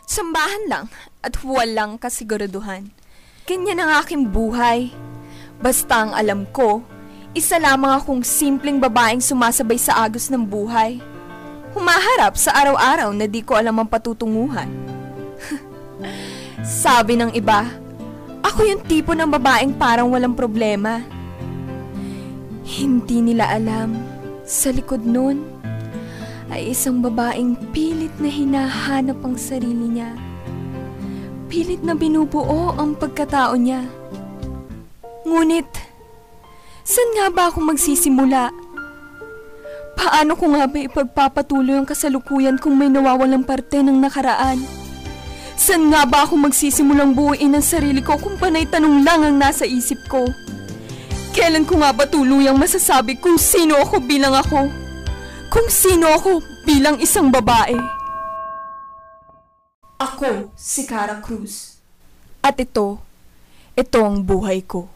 Sambahan lang at walang kasiguraduhan. Ganyan ang aking buhay. Basta ang alam ko, isa lamang akong simpleng babaeng sumasabay sa agos ng buhay. Humaharap sa araw-araw na di ko alam ang patutunguhan. Sabi ng iba, ako yung tipo ng babaeng parang walang problema. Hindi nila alam, sa likod nun ay isang babaeng pilit na hinahanap ang sarili niya. Pilit na binubuo ang pagkatao niya. Ngunit, saan nga ba ako magsisimula? Paano ko nga ba ipagpapatuloy ang kasalukuyan kung may nawawalang parte ng nakaraan? Saan nga ba ako magsisimulang buuin ang sarili ko kung panay tanong lang ang nasa isip ko? Kailan ko nga ba tuluyang masasabi kung sino ako bilang ako? Kung sino ako bilang isang babae? Ako si Cara Cruz. At ito ang buhay ko.